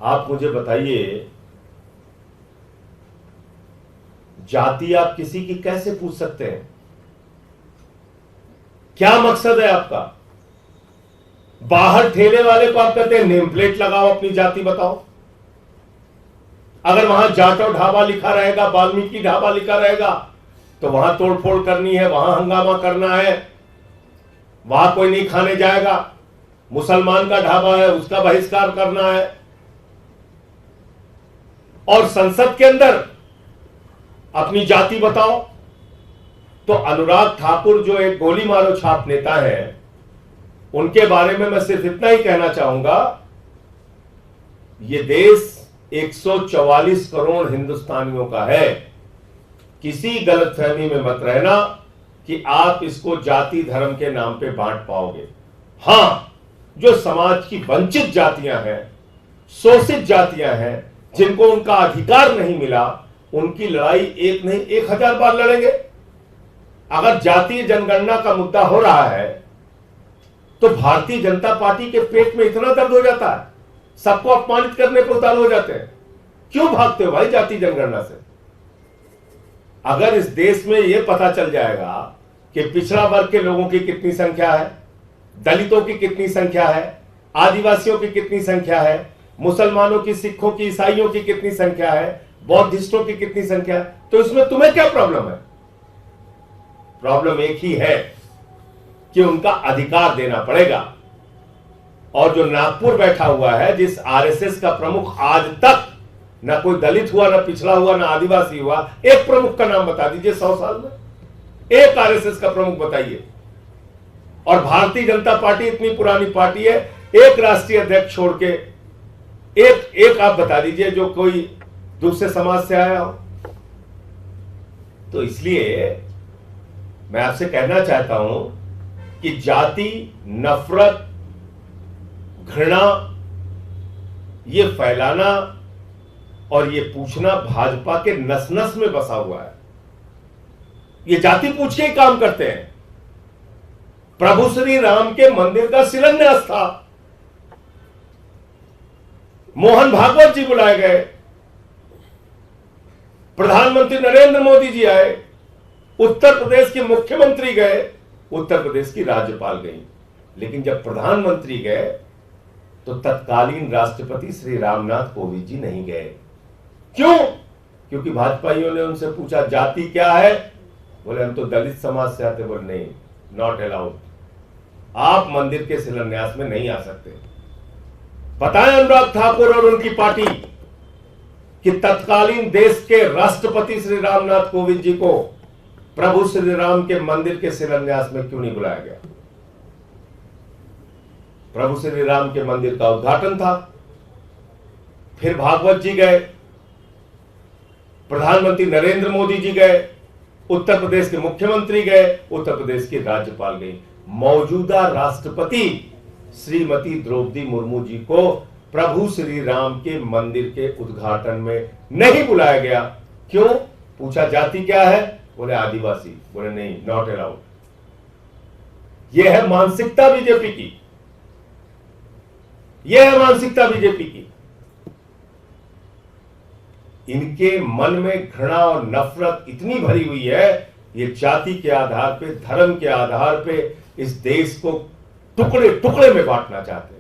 आप मुझे बताइए, जाति आप किसी की कैसे पूछ सकते हैं? क्या मकसद है आपका? बाहर ठेले वाले को आप कहते हैं नेम प्लेट लगाओ, अपनी जाति बताओ। अगर वहां जाटव ढाबा लिखा रहेगा, वाल्मीकि ढाबा लिखा रहेगा, तो वहां तोड़फोड़ करनी है, वहां हंगामा करना है, वहां कोई नहीं खाने जाएगा। मुसलमान का ढाबा है, उसका बहिष्कार करना है। और संसद के अंदर अपनी जाति बताओ। तो अनुराग ठाकुर जो एक गोली मारो छाप नेता है, उनके बारे में मैं सिर्फ इतना ही कहना चाहूंगा, यह देश 144 करोड़ हिंदुस्तानियों का है। किसी गलतफहमी में मत रहना कि आप इसको जाति धर्म के नाम पे बांट पाओगे। हां, जो समाज की वंचित जातियां हैं, शोषित जातियां हैं, जिनको उनका अधिकार नहीं मिला, उनकी लड़ाई एक नहीं 1000 बार लड़ेंगे। अगर जातीय जनगणना का मुद्दा हो रहा है तो भारतीय जनता पार्टी के पेट में इतना दर्द हो जाता है, सबको अपमानित करने को उतारू हो जाते हैं। क्यों भागते हो भाई जातीय जनगणना से? अगर इस देश में यह पता चल जाएगा कि पिछड़ा वर्ग के लोगों की कितनी संख्या है, दलितों की कितनी संख्या है, आदिवासियों की कितनी संख्या है, मुसलमानों की, सिखों की, ईसाइयों की कितनी संख्या है, बौद्धिस्टों की कितनी संख्या है, तो इसमें तुम्हें क्या प्रॉब्लम है? प्रॉब्लम एक ही है कि उनका अधिकार देना पड़ेगा। और जो नागपुर बैठा हुआ है, जिस आरएसएस का प्रमुख आज तक ना कोई दलित हुआ, ना पिछड़ा हुआ, ना आदिवासी हुआ, एक प्रमुख का नाम बता दीजिए 100 साल में, एक आरएसएस का प्रमुख बताइए। और भारतीय जनता पार्टी इतनी पुरानी पार्टी है, एक राष्ट्रीय अध्यक्ष छोड़ के एक आप बता दीजिए जो कोई दूसरे समाज से आया हो। तो इसलिए मैं आपसे कहना चाहता हूं कि जाति, नफरत, घृणा, ये फैलाना और ये पूछना भाजपा के नस नस में बसा हुआ है। ये जाति पूछ के ही काम करते हैं। प्रभु श्री राम के मंदिर का शिलान्यास था, मोहन भागवत जी बुलाए गए, प्रधानमंत्री नरेंद्र मोदी जी आए, उत्तर प्रदेश के मुख्यमंत्री गए, उत्तर प्रदेश की राज्यपाल गई। लेकिन जब प्रधानमंत्री गए तो तत्कालीन राष्ट्रपति श्री रामनाथ कोविंद जी नहीं गए। क्यों? क्योंकि भाजपाइयों ने उनसे पूछा जाति क्या है, बोले हम तो दलित समाज से आते। बोले नहीं, नॉट अलाउड, आप मंदिर के शिलान्यास में नहीं आ सकते। बताएं अनुराग ठाकुर और उनकी पार्टी कि तत्कालीन देश के राष्ट्रपति श्री रामनाथ कोविंद जी को प्रभु श्री राम के मंदिर के शिलान्यास में क्यों नहीं बुलाया गया? प्रभु श्री राम के मंदिर का उद्घाटन था, फिर भागवत जी गए, प्रधानमंत्री नरेंद्र मोदी जी गए, उत्तर प्रदेश के मुख्यमंत्री गए, उत्तर प्रदेश की राज्यपाल गई। मौजूदा राष्ट्रपति श्रीमती द्रौपदी मुर्मू जी को प्रभु श्री राम के मंदिर के उद्घाटन में नहीं बुलाया गया। क्यों? पूछा जाति क्या है, बोले आदिवासी। बोले नहीं, नॉट अलाउड। यह है मानसिकता बीजेपी की, यह है मानसिकता बीजेपी की। इनके मन में घृणा और नफरत इतनी भरी हुई है, ये जाति के आधार पे, धर्म के आधार पे इस देश को टुकड़े टुकड़े में बांटना चाहते हैं।